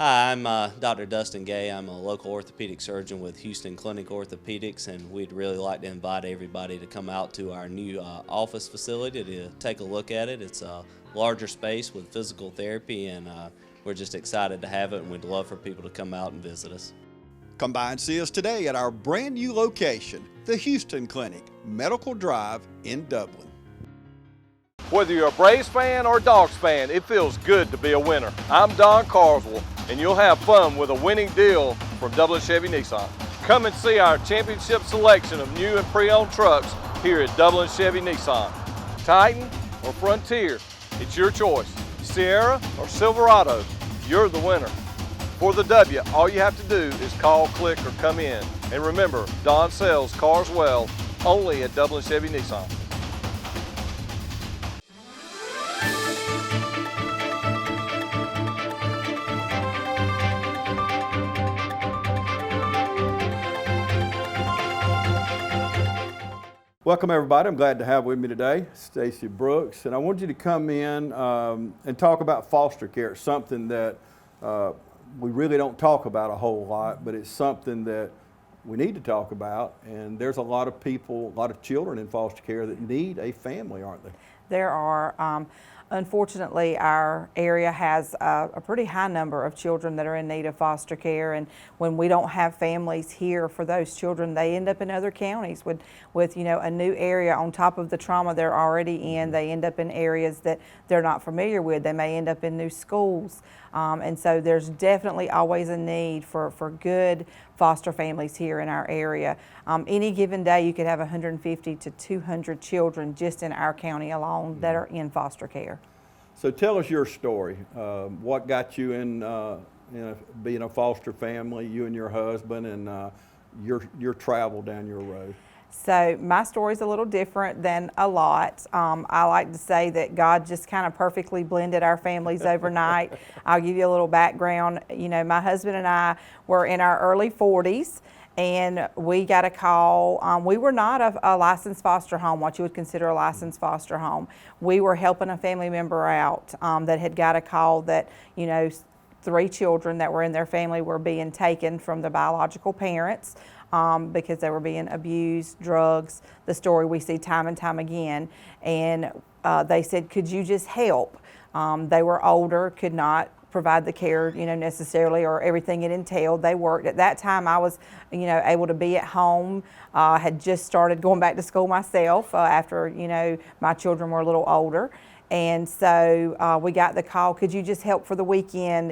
Hi, I'm Dr. Dustin Gay. I'm a local orthopedic surgeon with Houston Clinic Orthopedics, and we'd really like to invite everybody to come out to our new office facility to take a look at it. It's a larger space with physical therapy, and we're just excited to have it, and we'd love for people to come out and visit us. Come by and see us today at our brand new location, the Houston Clinic, Medical Drive in Dublin. Whether you're a Braves fan or a Dogs fan, it feels good to be a winner. I'm Don Carswell, and you'll have fun with a winning deal from Dublin Chevy Nissan. Come and see our championship selection of new and pre-owned trucks here at Dublin Chevy Nissan. Titan or Frontier, it's your choice. Sierra or Silverado, you're the winner. For the W, all you have to do is call, click, or come in. And remember, Don sells cars well, only at Dublin Chevy Nissan. Welcome everybody. I'm glad to have with me today Stacey Brooks, and I want you to come in and talk about foster care. It's something that we really don't talk about a whole lot, but it's something that we need to talk about, and there's a lot of people, a lot of children in foster care that need a family, aren't they? There are. Unfortunately, our area has a pretty high number of children that are in need of foster care, and when we don't have families here for those children, they end up in other counties with a new area on top of the trauma they're already in. They end up in areas that they're not familiar with. They may end up in new schools, and so there's definitely always a need for good foster families here in our area. Any given day, you could have 150 to 200 children just in our county alone that are in foster care. So tell us your story. What got you in being a foster family, you and your husband, and your travel down your road? So my story's a little different than a lot. I like to say that God just kind of perfectly blended our families overnight. I'll give you a little background. My husband and I were in our early 40s, and we got a call. We were not a licensed foster home, what you would consider a licensed foster home. We were helping a family member out that had got a call that, 3 children that were in their family were being taken from the biological parents because they were being abused, drugs, the story we see time and time again. And they said, could you just help? They were older, could not provide the care, necessarily, or everything it entailed. They worked. At that time, I was, able to be at home. Had just started going back to school myself after, my children were a little older. And so we got the call, could you just help for the weekend?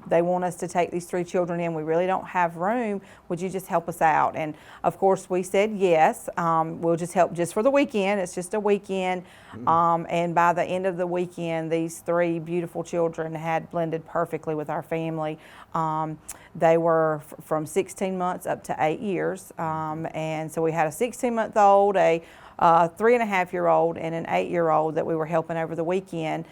They want us to take these 3 children in. We really don't have room. Would you just help us out? And of course we said yes, we'll just help just for the weekend. It's just a weekend. And by the end of the weekend, these 3 beautiful children had blended perfectly with our family. They were from 16 months up to 8 years. And so we had a 16-month-old, a 3.5-year-old, and an 8-year-old that we were helping over the weekend.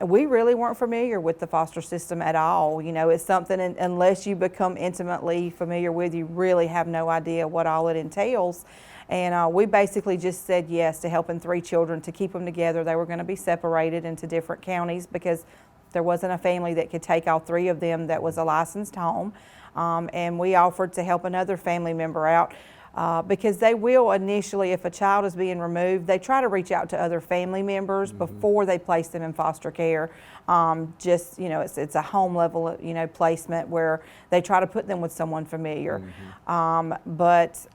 We really weren't familiar with the foster system at all. It's something, unless you become intimately familiar with, you really have no idea what all it entails. And we basically just said yes to helping 3 children to keep them together. They were going to be separated into different counties because there wasn't a family that could take all 3 of them that was a licensed home. And we offered to help another family member out. Because they will initially, if a child is being removed, they try to reach out to other family members before they place them in foster care. It's a home level, placement where they try to put them with someone familiar. But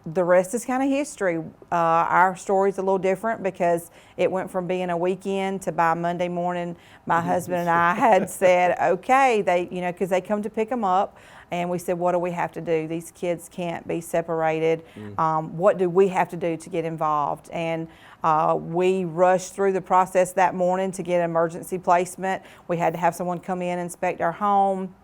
the rest is kind of history. Our story's a little different because it went from being a weekend to by Monday morning, my husband and I had said, okay, because they come to pick them up. And we said, what do we have to do? These kids can't be separated. What do we have to do to get involved? And we rushed through the process that morning to get emergency placement. We had to have someone come in and inspect our home.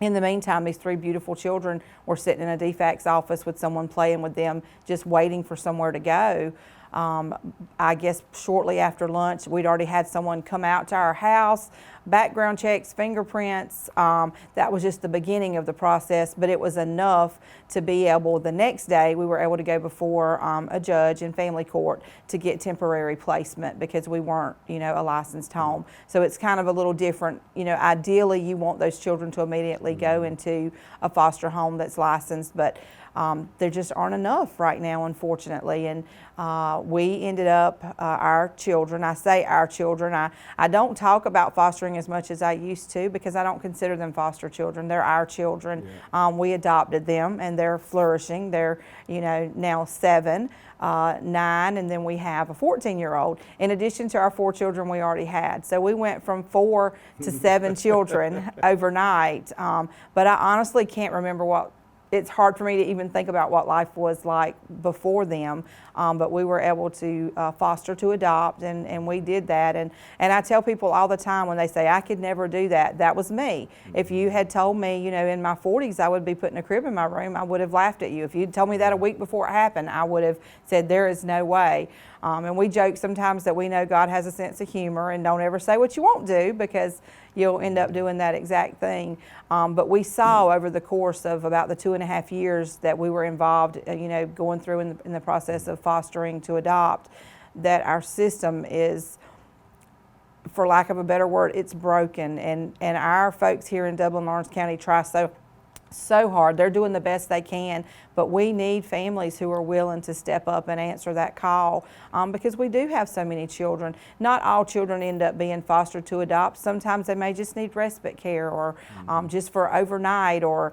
In the meantime, these 3 beautiful children were sitting in a DFAC's office with someone playing with them, just waiting for somewhere to go. I guess shortly after lunch, we'd already had someone come out to our house. background checks, fingerprints. That was just the beginning of the process, but it was enough to be able, the next day we were able to go before a judge in family court to get temporary placement because we weren't, a licensed home. So it's kind of a little different. Ideally you want those children to immediately go into a foster home that's licensed, but there just aren't enough right now, unfortunately. And we ended up, our children, I say our children, I don't talk about fostering as much as I used to because I don't consider them foster children. They're our children. Yeah. We adopted them and they're flourishing. They're, now 7, 9, and then we have a 14-year-old in addition to our 4 children we already had. So we went from 4 to 7 children overnight. But I honestly can't remember it's hard for me to even think about what life was like before them, but we were able to foster to adopt, and we did that. And I tell people all the time when they say, I could never do that, that was me. If you had told me, in my 40s I would be putting a crib in my room, I would have laughed at you. If you'd told me that a week before it happened, I would have said, there is no way. And we joke sometimes that we know God has a sense of humor and don't ever say what you won't do because you'll end up doing that exact thing. But we saw over the course of about the 2.5 years that we were involved, going through in the process of fostering to adopt, that our system is, for lack of a better word, it's broken. And our folks here in Dublin-Lawrence County try so hard. They're doing the best they can, but we need families who are willing to step up and answer that call because we do have so many children. Not all children end up being fostered to adopt. Sometimes they may just need respite care or just for overnight, or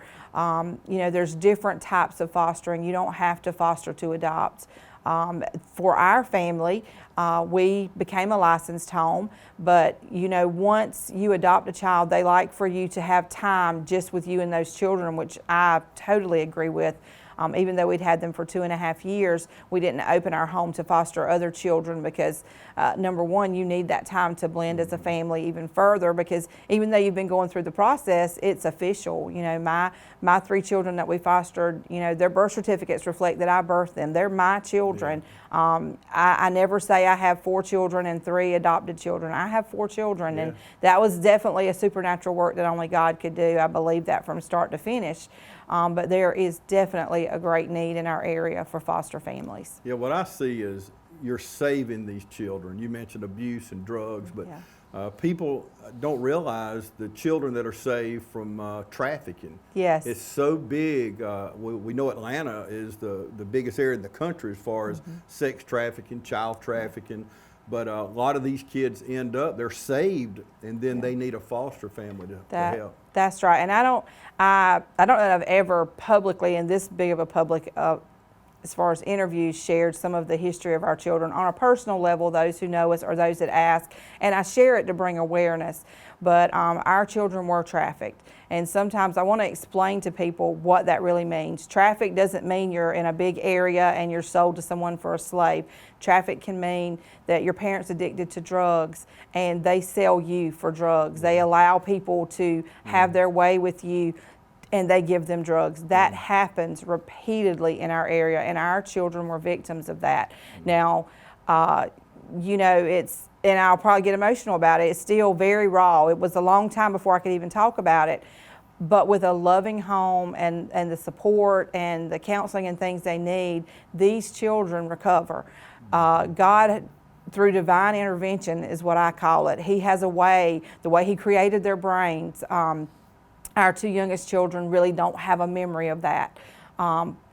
there's different types of fostering. You don't have to foster to adopt. For our family, we became a licensed home, but once you adopt a child, they like for you to have time just with you and those children, which I totally agree with. Even though we'd had them for 2.5 years, we didn't open our home to foster other children because, number one, you need that time to blend as a family even further, because even though you've been going through the process, it's official. My 3 children that we fostered, their birth certificates reflect that I birthed them. They're my children. I never say I have 4 children and 3 adopted children. I have 4 children, and that was definitely a supernatural work that only God could do. I believe that from start to finish. But there is definitely a great need in our area for foster families. Yeah, what I see is you're saving these children. You mentioned abuse and drugs, but people don't realize the children that are saved from trafficking. Yes. It's so big. We know Atlanta is the biggest area in the country as far as sex trafficking, child trafficking. But a lot of these kids they're saved, and then they need a foster family to help. That's right. And I don't know that I've ever publicly, in this big of a public, as far as interviews, shared some of the history of our children on a personal level, those who know us or those that ask. And I share it to bring awareness. But our children were trafficked. And sometimes I want to explain to people what that really means. Traffic doesn't mean you're in a big area and you're sold to someone for a slave. Traffic can mean that your parents addicted to drugs and they sell you for drugs. They allow people to have their way with you and they give them drugs. That happens repeatedly in our area, and our children were victims of that. Now, it's, and I'll probably get emotional about it, it's still very raw. It was a long time before I could even talk about it. But with a loving home and the support and the counseling and things they need, these children recover. God, through divine intervention is what I call it. He has a way, the way He created their brains. Our 2 youngest children really don't have a memory of that.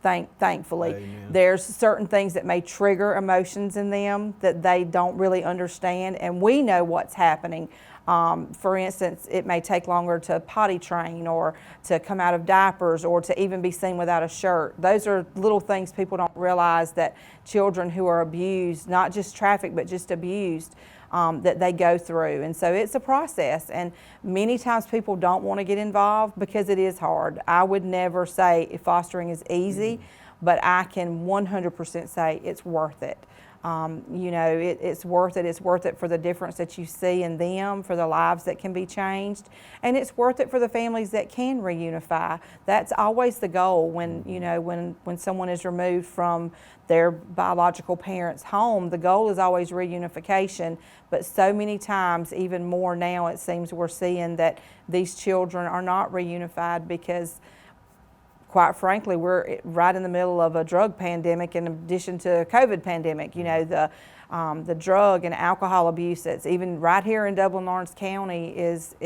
Thankfully. Amen. There's certain things that may trigger emotions in them that they don't really understand, and we know what's happening. For instance, it may take longer to potty train or to come out of diapers or to even be seen without a shirt. Those are little things people don't realize that children who are abused, not just trafficked, but just abused, that they go through. And so it's a process, and many times people don't want to get involved because it is hard. I would never say fostering is easy, but I can 100% say it's worth it. You know, it's worth it. It's worth it for the difference that you see in them, for the lives that can be changed, and it's worth it for the families that can reunify. That's always the goal when, you know, when someone is removed from their biological parent's home. The goal is always reunification, but so many times, even more now, it seems we're seeing that these children are not reunified because, quite frankly, we're right in the middle of a drug pandemic in addition to a COVID pandemic. You know, the drug and alcohol abuse that's even right here in Dublin-Lawrence County is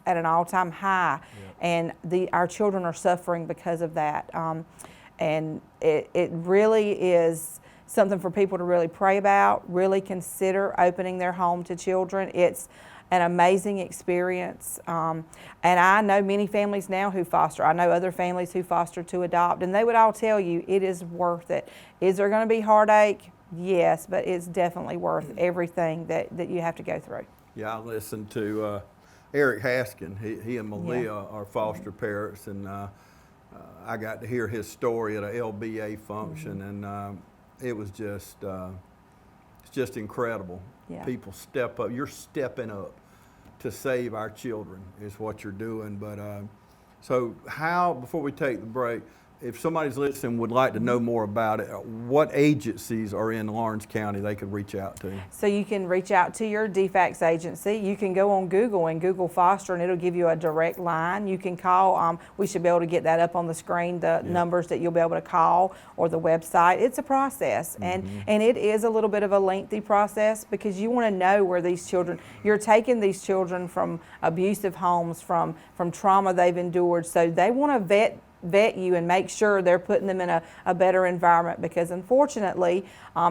at an all-time high, and our children are suffering because of that. And it really is something for people to really pray about, really consider opening their home to children. It's an amazing experience. And I know many families now who foster. I know other families who foster to adopt, and they would all tell you it is worth it. Is there going to be heartache? Yes, but it's definitely worth everything that you have to go through. Yeah, I listened to Eric Haskin. He and Malia are foster parents, and I got to hear his story at a LBA function, and it was just it's just incredible. Yeah. People step up. You're stepping up to save our children is what you're doing. But so how, before we take the break, if somebody's listening would like to know more about it, what agencies are in Lawrence County they could reach out to? So you can reach out to your DFACS agency. You can go on Google and Google foster, and it'll give you a direct line. You can call. We should be able to get that up on the screen, the numbers that you'll be able to call, or the website. It's a process, and it is a little bit of a lengthy process because you want to know where these children, you're taking these children from abusive homes, from trauma they've endured, so they want to vet you and make sure they're putting them in a better environment, because unfortunately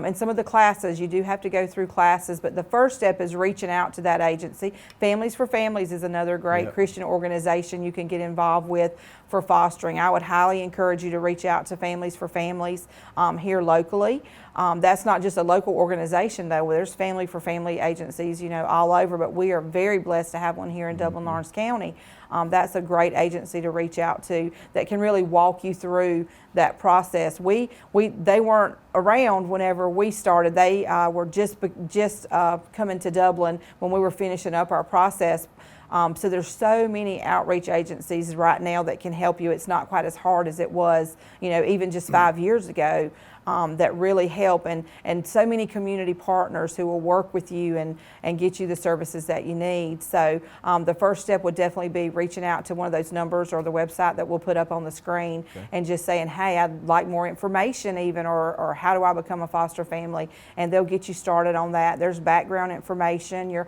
in some of the classes you do have to go through classes, but the first step is reaching out to that agency. Families for Families is another great Christian organization you can get involved with for fostering. I would highly encourage you to reach out to Families for Families here locally. That's not just a local organization though. There's Family for Family agencies, you know, all over, but we are very blessed to have one here in Dublin-Lawrence County. That's a great agency to reach out to that can really walk you through that process. They weren't around whenever we started. They were just coming to Dublin when we were finishing up our process. So there's so many outreach agencies right now that can help you. It's not quite as hard as it was, you know, even just 5 years ago. That really help, and so many community partners who will work with you and get you the services that you need. So the first step would definitely be reaching out to one of those numbers or the website that we'll put up on the screen, and just saying, hey, I'd like more information even, or how do I become a foster family? And they'll get you started on that. There's background information. You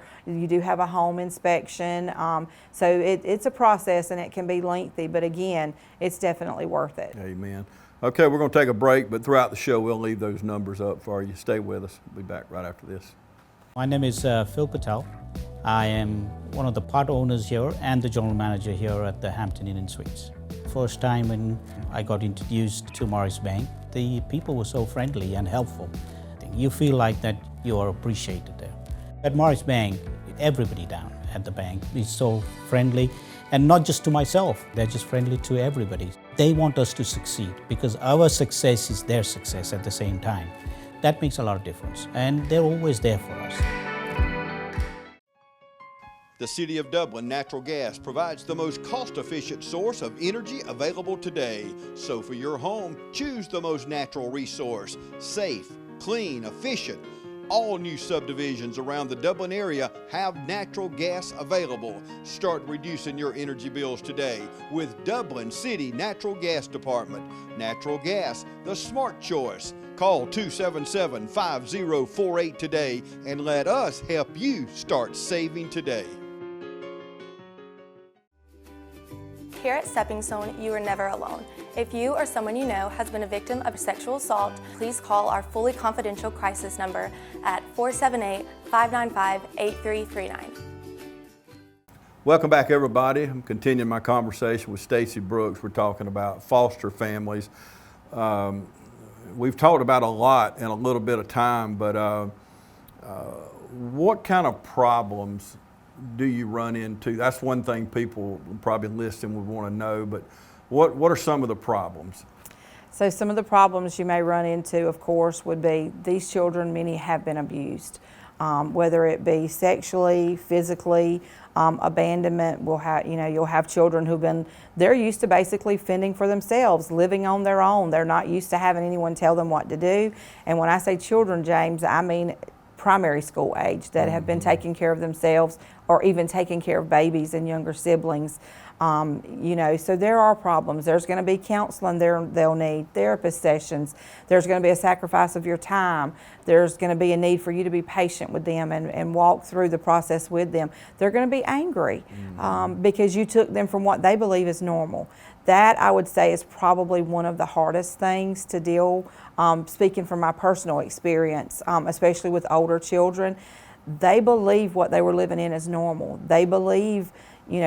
do have a home inspection. So it's a process, and it can be lengthy, but again, it's definitely worth it. Amen. Okay, we're going to take a break, but throughout the show, we'll leave those numbers up for you. Stay with us. We'll be back right after this. My name is Phil Patel. I am one of the part owners here and the general manager here at the Hampton Inn and Suites. First time when I got introduced to Morris Bank, the people were so friendly and helpful. You feel like that you are appreciated there. At Morris Bank, everybody down at the bank is so friendly, and not just to myself, they're just friendly to everybody. They want us to succeed because our success is their success at the same time. That makes a lot of difference, and they're always there for us. The City of Dublin Natural Gas provides the most cost-efficient source of energy available today. So for your home, choose the most natural resource, safe, clean, efficient. All new subdivisions around the Dublin area have natural gas available. Start reducing your energy bills today with Dublin City Natural Gas Department. Natural gas, the smart choice. Call 277-5048 today and let us help you start saving today. Here at Stepping Stone, you are never alone. If you or someone you know has been a victim of sexual assault, please call our fully confidential crisis number at 478-595-8339. Welcome back, everybody. I'm continuing my conversation with Stacey Brooks. We're talking about foster families. We've talked about a lot in a little bit of time, but what kind of problems do you run into? That's one thing people probably listening would want to know, but what are some of the problems? So some of the problems you may run into, of course, would be these children, many have been abused, whether it be sexually, physically, abandonment. You'll have children they're used to basically fending for themselves, living on their own. They're not used to having anyone tell them what to do. And when I say children, James, I mean primary school age that have been taking care of themselves or even taking care of babies and younger siblings. So there are problems. There's going to be counseling they'll need, therapist sessions. There's going to be a sacrifice of your time. There's going to be a need for you to be patient with them and walk through the process with them. They're going to be angry because you took them from what they believe is normal. That, I would say, is probably one of the hardest things to deal, speaking from my personal experience, especially with older children. They believe what they were living in is normal. They believe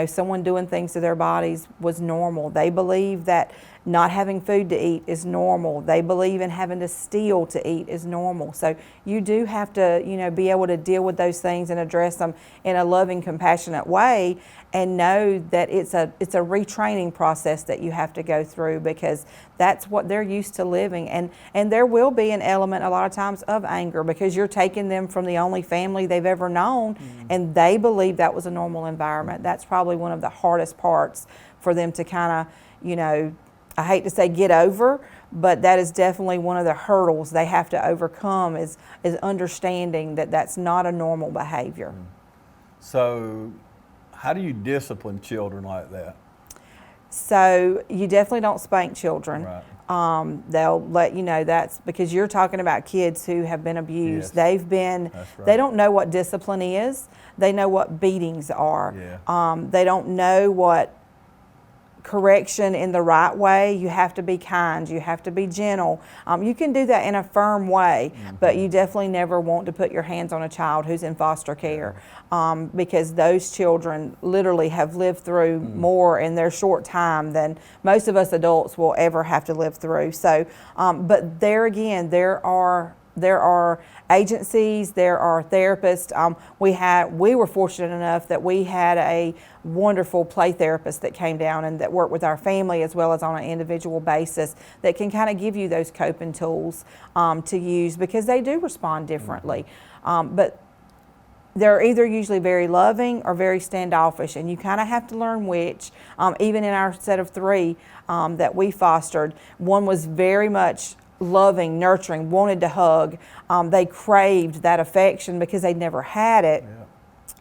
someone doing things to their bodies was normal. They believe that not having food to eat is normal. They believe in having to steal to eat is normal. So you do have to, be able to deal with those things and address them in a loving, compassionate way, and know that it's a retraining process that you have to go through, because that's what they're used to living. And there will be an element a lot of times of anger, because you're taking them from the only family they've ever known, and they believe that was a normal environment. That's probably one of the hardest parts for them to kind of, I hate to say get over, but that is definitely one of the hurdles they have to overcome is understanding that that's not a normal behavior. So how do you discipline children like that? So you definitely don't spank children. Right. They'll let you know that's because you're talking about kids who have been abused. Yes. They don't know what discipline is. They know what beatings are. Yeah. They don't know what correction in the right way. You have to be kind. You have to be gentle. You can do that in a firm way, but you definitely never want to put your hands on a child who's in foster care, because those children literally have lived through more in their short time than most of us adults will ever have to live through. So, but there again, there are agencies, there are therapists. We were fortunate enough that we had a wonderful play therapist that came down and that worked with our family as well as on an individual basis, that can kind of give you those coping tools to use, because they do respond differently. But they're either usually very loving or very standoffish, and you kind of have to learn which. Even in our set of 3 that we fostered, one was very much loving, nurturing, wanted to hug. They craved that affection because they'd never had it. Yeah.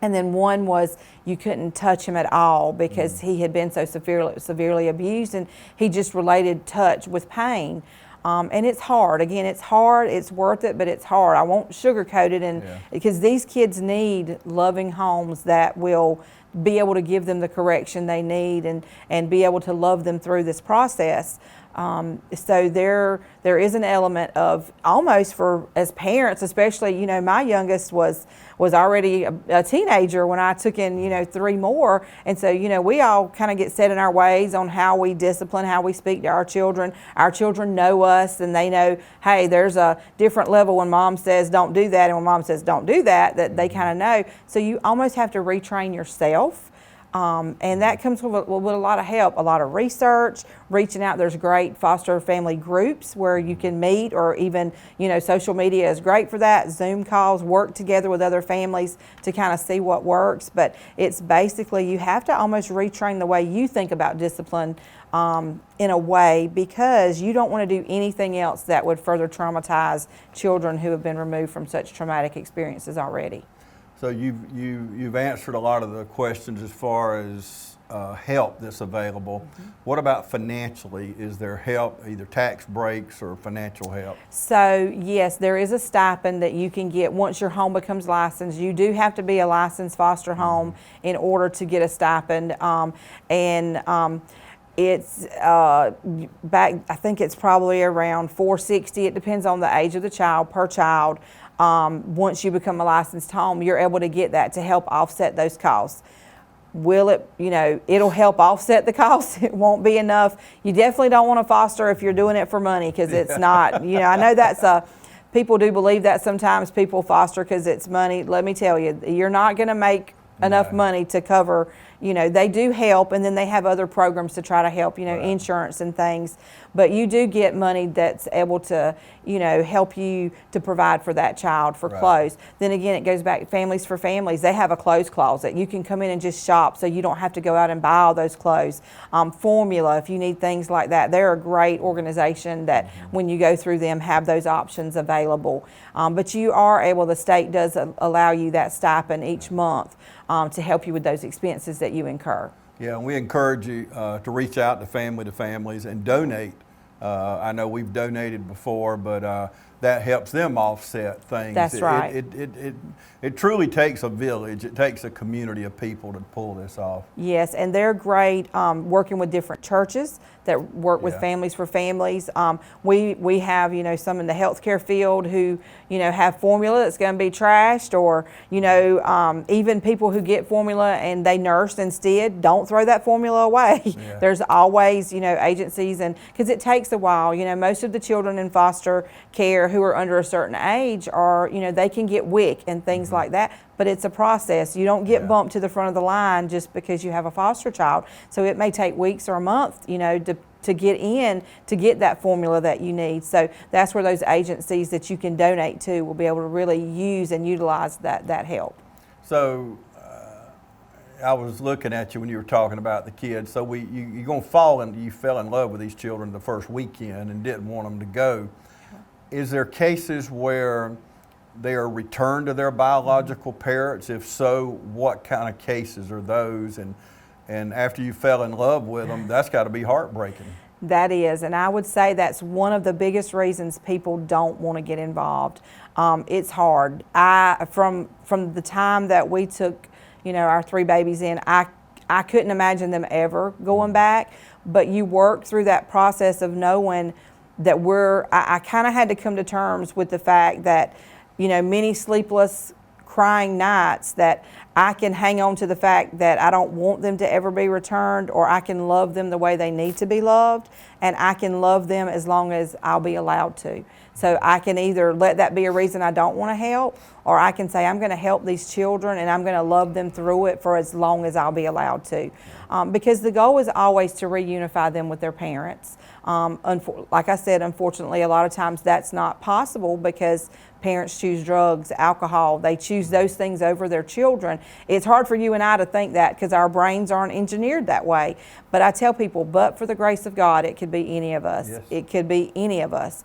And then one was you couldn't touch him at all because he had been so severely abused, and he just related touch with pain. And it's hard. Again, it's hard. It's worth it, but it's hard. I won't sugarcoat it, because these kids need loving homes that will be able to give them the correction they need and be able to love them through this process. So there is an element of almost as parents, especially, my youngest was already a teenager when I took in, 3 more. And so, we all kind of get set in our ways on how we discipline, how we speak to our children. Our children know us, and they know, hey, there's a different level when mom says don't do that and when mom says don't do that they kind of know. So you almost have to retrain yourself. And that comes with a lot of help, a lot of research, reaching out. There's great foster family groups where you can meet, or even, social media is great for that. Zoom calls, work together with other families to kind of see what works. But it's basically you have to almost retrain the way you think about discipline in a way, because you don't want to do anything else that would further traumatize children who have been removed from such traumatic experiences already. So you've answered a lot of the questions as far as help that's available. What about financially? Is there help, either tax breaks or financial help? So yes, there is a stipend that you can get once your home becomes licensed. You do have to be a licensed foster home in order to get a stipend, it's back. I think it's probably around $460. It depends on the age of the child per child. Once you become a licensed home, you're able to get that to help offset those costs. Will it, it'll help offset the costs. It won't be enough. You definitely don't want to foster if you're doing it for money, because it's not, I know people do believe that sometimes people foster because it's money. Let me tell you, you're not going to make enough money to cover, you know, they do help, and then they have other programs to try to help, you know, insurance and things. But you do get money that's able to, you know, help you to provide for that child for clothes. Then again, it goes back to Families for Families. They have a clothes closet. You can come in and just shop, so you don't have to go out and buy all those clothes. Formula, if you need things like that, they're a great organization that when you go through them have those options available. But you are able, the state does allow you that stipend each month to help you with those expenses that you incur. Yeah, and we encourage you to reach out to Families and donate. I know we've donated before, but that helps them offset things. That's right. It truly takes a village. It takes a community of people to pull this off. Yes, and they're great working with different churches that work with Families for Families. We have, you know, some in the healthcare field who, you know, have formula that's going to be trashed, or, you know, even people who get formula and they nurse instead, don't throw that formula away. Yeah. There's always, you know, agencies, and because it takes a while, you know, most of the children in foster care who are under a certain age are, you know, they can get WIC and things like that, but it's a process. You don't get bumped to the front of the line just because you have a foster child. So it may take weeks or a month, you know, to get in to get that formula that you need. So that's where those agencies that you can donate to will be able to really use and utilize that help. So I was looking at you when you were talking about the kids. So you're going to you fell in love with these children the first weekend and didn't want them to go. Is there cases where they are returned to their biological parents? If so, what kind of cases are those? And after you fell in love with them, that's got to be heartbreaking. That is, and I would say that's one of the biggest reasons people don't want to get involved. It's hard. From the time that we took, you know, our 3 babies in, I couldn't imagine them ever going back. But you work through that process of knowing that I kind of had to come to terms with the fact that, you know, many sleepless crying nights, that I can hang on to the fact that I don't want them to ever be returned, or I can love them the way they need to be loved, and I can love them as long as I'll be allowed to. So I can either let that be a reason I don't want to help, or I can say I'm going to help these children and I'm going to love them through it for as long as I'll be allowed to. Because the goal is always to reunify them with their parents. Like I said, unfortunately, a lot of times that's not possible because parents choose drugs, alcohol, they choose those things over their children. It's hard for you and I to think that because our brains aren't engineered that way. But I tell people, but for the grace of God, it could be any of us. Yes. It could be any of us.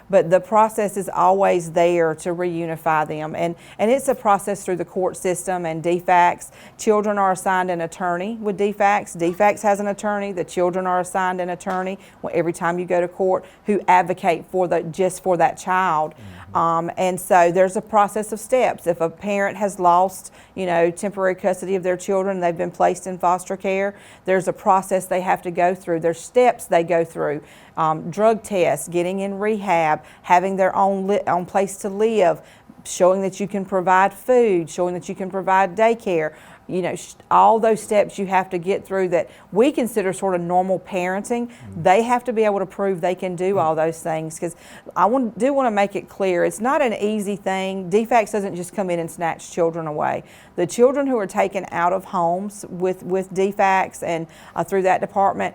But the process is always there to reunify them. And it's a process through the court system and DFACS. Children are assigned an attorney with DFACS. DFACS has an attorney. The children are assigned an attorney every time you go to court who advocate just for that child. And so there's a process of steps. If a parent has lost, you know, temporary custody of their children, they've been placed in foster care, there's a process they have to go through. There's steps they go through. Drug tests, getting in rehab, having their own place to live, showing that you can provide food, showing that you can provide daycare. You know, all those steps you have to get through that we consider sort of normal parenting. They have to be able to prove they can do all those things, because I do want to make it clear, it's not an easy thing. DFACS doesn't just come in and snatch children away. The children who are taken out of homes with DFACS and through that department,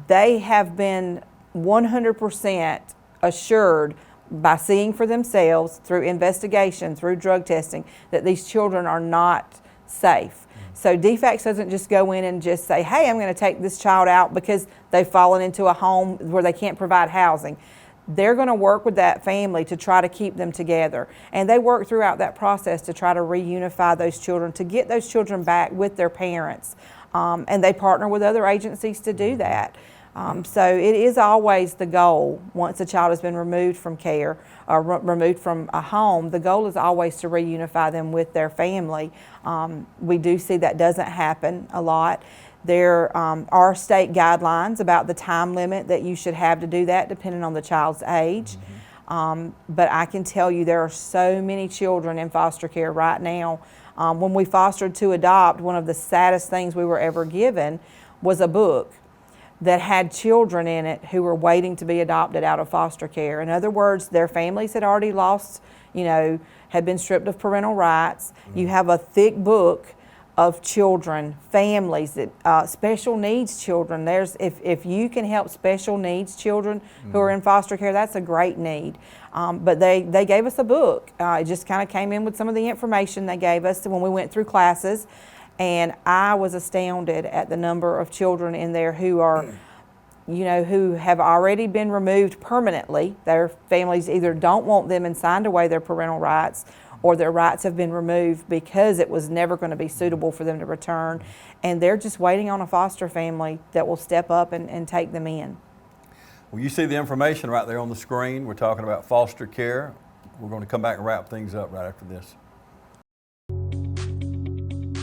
they have been 100% assured by seeing for themselves through investigation, through drug testing, that these children are not safe. So DFACS doesn't just go in and just say, hey, I'm going to take this child out because they've fallen into a home where they can't provide housing. They're going to work with that family to try to keep them together. And they work throughout that process to try to reunify those children, to get those children back with their parents. And they partner with other agencies to do that. So it is always the goal, once a child has been removed from care or removed from a home, the goal is always to reunify them with their family. We do see that doesn't happen a lot. There are state guidelines about the time limit that you should have to do that, depending on the child's age. But I can tell you there are so many children in foster care right now. When we fostered to adopt, one of the saddest things we were ever given was a book that had children in it who were waiting to be adopted out of foster care. In other words, their families had already lost, you know, had been stripped of parental rights. You have a thick book of children, families that special needs children. If you can help special needs children who are in foster care, that's a great need. But they gave us a book. It just kind of came in with some of the information they gave us when we went through classes, and I was astounded at the number of children in there who are, who have already been removed permanently. Their families either don't want them and signed away their parental rights, or their rights have been removed because it was never going to be suitable for them to return. And they're just waiting on a foster family that will step up and take them in. Well, you see the information right there on the screen. We're talking about foster care. We're going to come back and wrap things up right after this.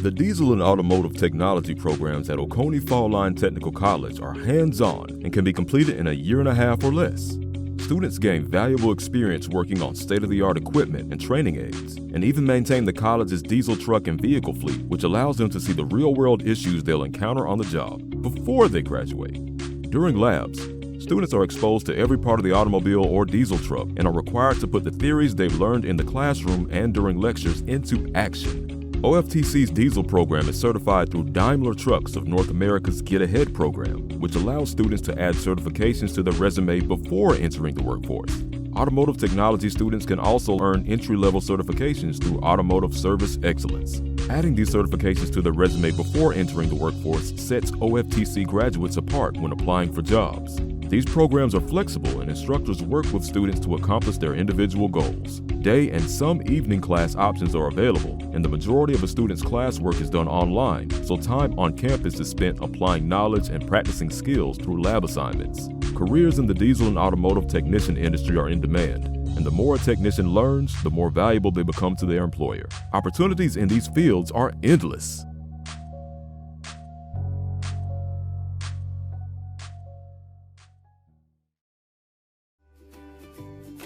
The diesel and automotive technology programs at Oconee Fall Line Technical College are hands-on and can be completed in a year and a half or less. Students gain valuable experience working on state-of-the-art equipment and training aids, and even maintain the college's diesel truck and vehicle fleet, which allows them to see the real-world issues they'll encounter on the job before they graduate. During labs, students are exposed to every part of the automobile or diesel truck and are required to put the theories they've learned in the classroom and during lectures into action. OFTC's diesel program is certified through Daimler Trucks of North America's Get Ahead program, which allows students to add certifications to their resume before entering the workforce. Automotive technology students can also earn entry-level certifications through Automotive Service Excellence. Adding these certifications to their resume before entering the workforce sets OFTC graduates apart when applying for jobs. These programs are flexible, and instructors work with students to accomplish their individual goals. Day and some evening class options are available, and the majority of a student's classwork is done online, so time on campus is spent applying knowledge and practicing skills through lab assignments. Careers in the diesel and automotive technician industry are in demand, and the more a technician learns, the more valuable they become to their employer. Opportunities in these fields are endless.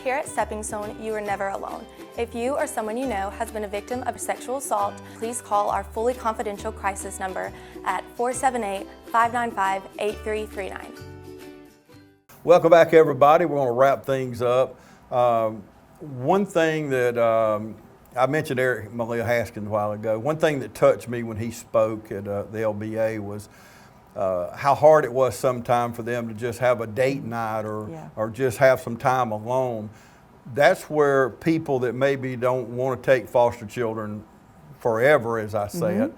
Here at Stepping Stone, you are never alone. If you or someone you know has been a victim of sexual assault, please call our fully confidential crisis number at 478-595-8339. Welcome back, everybody. We're going to wrap things up. One thing that I mentioned Eric Malia Haskins a while ago. One thing that touched me when he spoke at the LBA was how hard it was sometimes for them to just have a date night or just have some time alone. That's where people that maybe don't want to take foster children forever, as I say it,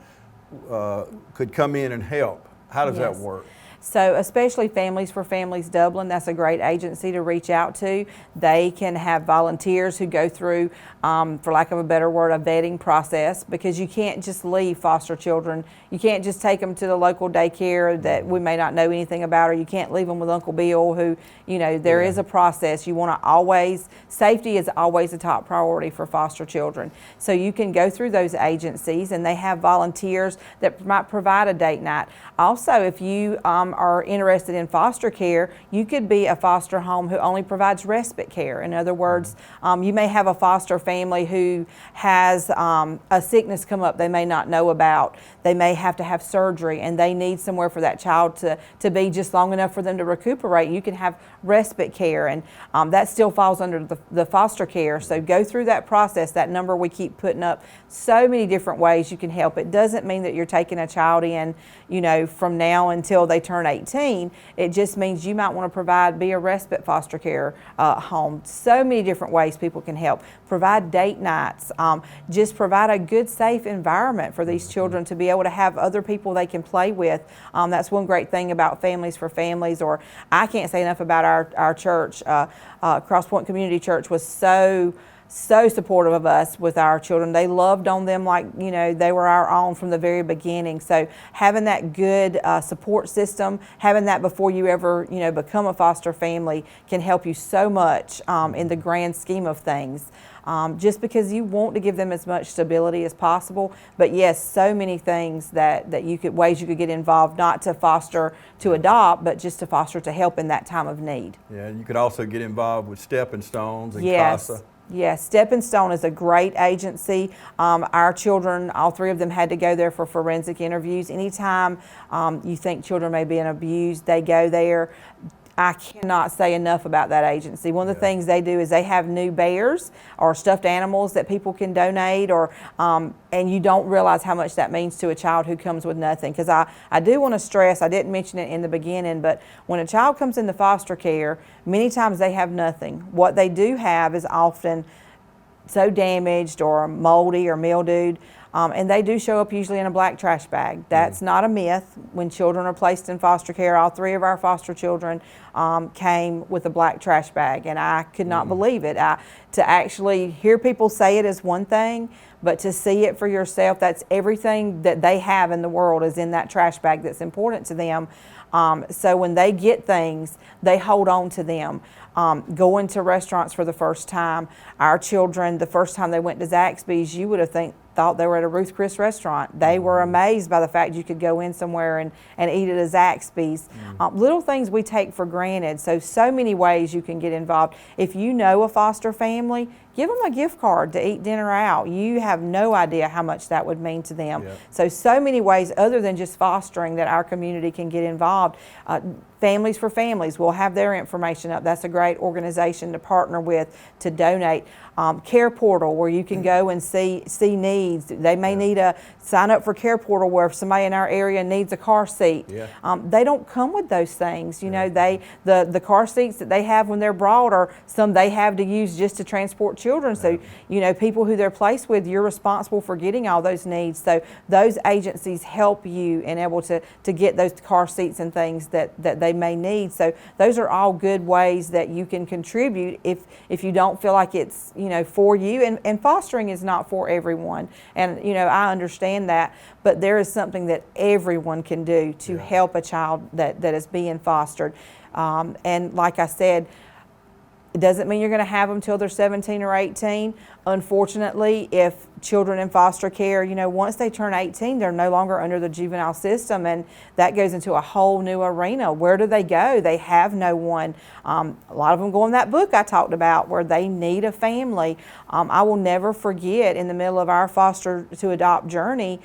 could come in and help. How does that work? So especially Families for Families Dublin, that's a great agency to reach out to. They can have volunteers who go through, for lack of a better word, a vetting process, because you can't just leave foster children. You can't just take them to the local daycare that we may not know anything about, or you can't leave them with Uncle Bill who, there is a process. You want to always, safety is always a top priority for foster children. So you can go through those agencies, and they have volunteers that might provide a date night. Also, if you are interested in foster care, you could be a foster home who only provides respite care. In other words, you may have a foster family who has a sickness come up they may not know about. They may have to have surgery, and they need somewhere for that child to be just long enough for them to recuperate. You can have respite care, and that still falls under the foster care. So go through that process. That number we keep putting up, so many different ways you can help. It doesn't mean that you're taking a child in, from now until they turn 18. It just means you might want to be a respite foster care home. So many different ways people can help. Provide date nights. Just provide a good, safe environment for these children to be able to have other people they can play with. That's one great thing about Families for Families, or I can't say enough about our church. Cross Point Community Church was so supportive of us with our children. They loved on them like, they were our own from the very beginning. So having that good support system, having that before you ever, become a foster family can help you so much in the grand scheme of things. Just because you want to give them as much stability as possible. But yes, so many things ways you could get involved, not to foster to adopt, but just to foster to help in that time of need. Yeah, you could also get involved with Stepping Stones and CASA. Yes, Stepping Stone is a great agency. Our children, all three of them, had to go there for forensic interviews. Anytime you think children may be abused, they go there. I cannot say enough about that agency. One of the things they do is they have new bears or stuffed animals that people can donate, or and you don't realize how much that means to a child who comes with nothing. Because I do want to stress, I didn't mention it in the beginning, but when a child comes into foster care, many times they have nothing. What they do have is often so damaged or moldy or mildewed, and they do show up usually in a black trash bag. That's not a myth. When children are placed in foster care, all 3 of our foster children came with a black trash bag, and I could not believe it. To actually hear people say it is one thing, but to see it for yourself, that's everything that they have in the world is in that trash bag that's important to them. So when they get things, they hold on to them. Going to restaurants for the first time, our children, the first time they went to Zaxby's, you would have thought they were at a Ruth Chris restaurant. They were amazed by the fact you could go in somewhere and eat at a Zaxby's. Little things we take for granted. So many ways you can get involved. If you know a foster family, give them a gift card to eat dinner out. You have no idea how much that would mean to them. So many ways other than just fostering that our community can get involved. Families for Families will have their information up. That's a great organization to partner with to donate. Care Portal, where you can go and see needs. They may need a sign up for Care Portal where if somebody in our area needs a car seat. They don't come with those things. You know, the car seats that they have when they're brought are some they have to use just to transport children. So, you know, people who they're placed with, you're responsible for getting all those needs. So those agencies help you in able to get those car seats and things that they may need. So those are all good ways that you can contribute if you don't feel like it's, you know, for you. And fostering is not for everyone. And, you know, I understand that, but there is something that everyone can do to help a child that is being fostered. And like I said, it doesn't mean you're going to have them till they're 17 or 18. Unfortunately, if children in foster care, you know, once they turn 18, they're no longer under the juvenile system, and that goes into a whole new arena. Where do they go? They have no one. A lot of them go in that book I talked about where they need a family. I will never forget, in the middle of our foster to adopt journey,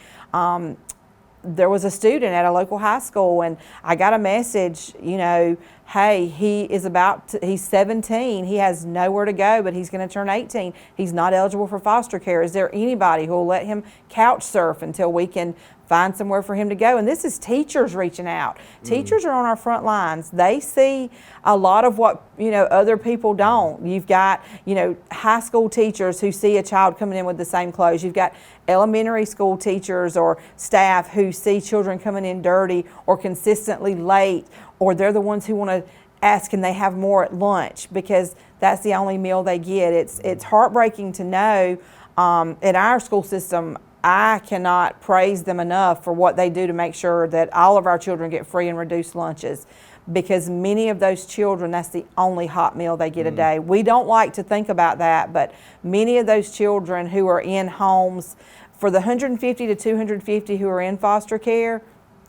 there was a student at a local high school, and I got a message, you know, hey, he's 17, he has nowhere to go, but he's going to turn 18. He's not eligible for foster care. Is there anybody who will let him couch surf until we can find somewhere for him to go? And this is teachers reaching out. Teachers are on our front lines. They see a lot of what, you know, other people don't. You've got, you know, high school teachers who see a child coming in with the same clothes. You've got elementary school teachers or staff who see children coming in dirty or consistently late, or they're the ones who want to ask, can they have more at lunch, because that's the only meal they get. It's heartbreaking to know in our school system. I cannot praise them enough for what they do to make sure that all of our children get free and reduced lunches, because many of those children, that's the only hot meal they get a day. We don't like to think about that, but many of those children who are in homes, for the 150 to 250 who are in foster care,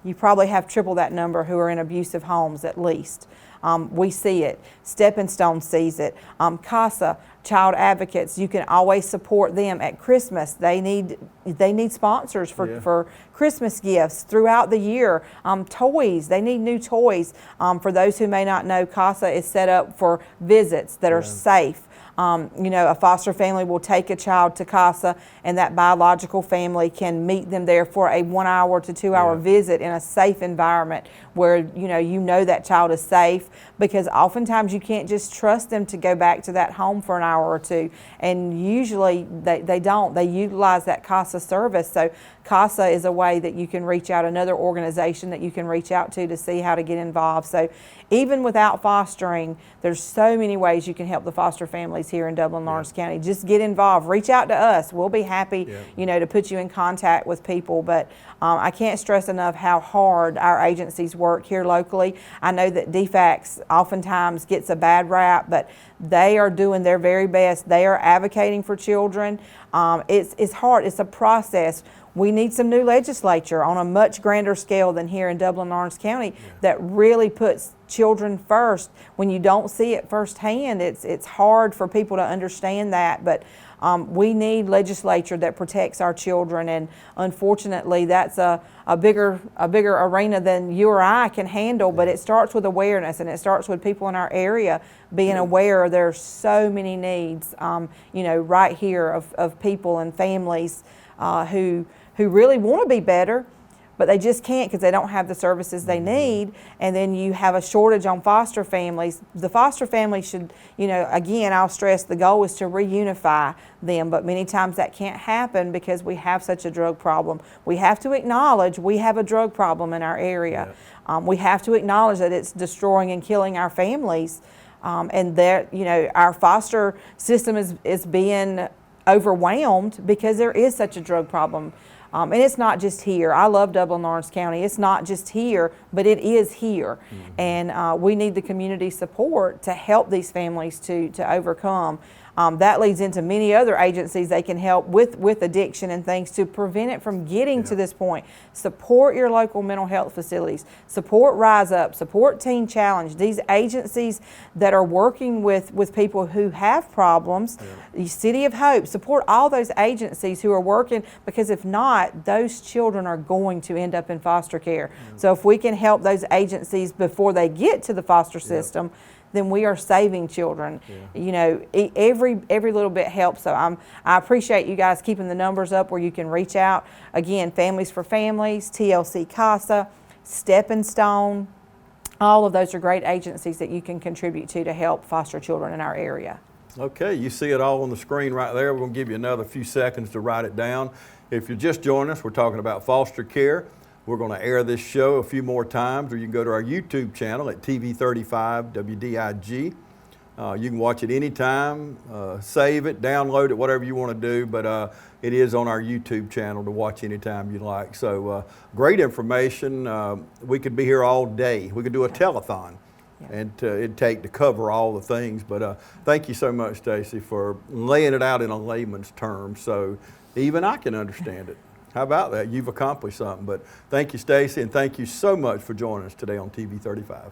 you probably have triple that number who are in abusive homes at least. We see it. Stepping Stone sees it. CASA, Child Advocates, you can always support them at Christmas. They need sponsors for Christmas gifts throughout the year. Toys, they need new toys. For those who may not know, CASA is set up for visits that are safe. You know, a foster family will take a child to CASA, and that biological family can meet them there for a 1 hour to 2 hour visit in a safe environment where, you know that child is safe, because oftentimes you can't just trust them to go back to that home for an hour or two. And usually they don't. They utilize that CASA service. So CASA is a way that you can reach out, another organization that you can reach out to see how to get involved. So even without fostering, there's so many ways you can help the foster families here in Dublin-Lawrence County. Just get involved. Reach out to us. We'll be happy, you know, to put you in contact with people. But I can't stress enough how hard our agencies work here locally. I know that DFACS oftentimes gets a bad rap, but they are doing their very best. They are advocating for children. It's hard. It's a process. we need some new legislature on a much grander scale than here in Dublin and Orange County that really puts children first. When you don't see it firsthand, it's hard for people to understand that, but we need legislature that protects our children, and unfortunately that's a bigger arena than you or I can handle, but it starts with awareness, and it starts with people in our area being aware there's so many needs, you know, right here of people and families who really want to be better, but they just can't because they don't have the services they need. And then you have a shortage on foster families. The foster families should, you know, again, I'll stress the goal is to reunify them, but many times that can't happen because we have such a drug problem. We have to acknowledge we have a drug problem in our area. We have to acknowledge that it's destroying and killing our families, and that, you know, our foster system is being overwhelmed because there is such a drug problem. And it's not just here. I love Dublin and Orange County. It's not just here, but it is here. And we need the community support to help these families to overcome. That leads into many other agencies they can help with addiction and things to prevent it from getting to this point. Support your local mental health facilities. Support Rise Up. Support Teen Challenge. These agencies that are working with people who have problems. The City of Hope. Support all those agencies who are working, because if not, those children are going to end up in foster care. So if we can help those agencies before they get to the foster system, then we are saving children. You know, every little bit helps. So I appreciate you guys keeping the numbers up where you can reach out. Again, Families for Families, TLC CASA, Stepping Stone, all of those are great agencies that you can contribute to help foster children in our area. Okay, you see it all on the screen right there. We're going to give you another few seconds to write it down. If you're just joining us, we're talking about foster care. We're going to air this show a few more times, or you can go to our YouTube channel at TV35 WDIG. You can watch it anytime, save it, download it, whatever you want to do, but it is on our YouTube channel to watch anytime you like. So great information. We could be here all day. We could do a telethon, and it'd take to cover all the things. But thank you so much, Stacey, for laying it out in a layman's terms so even I can understand it. How about that? You've accomplished something. But thank you, Stacey, and thank you so much for joining us today on TV35.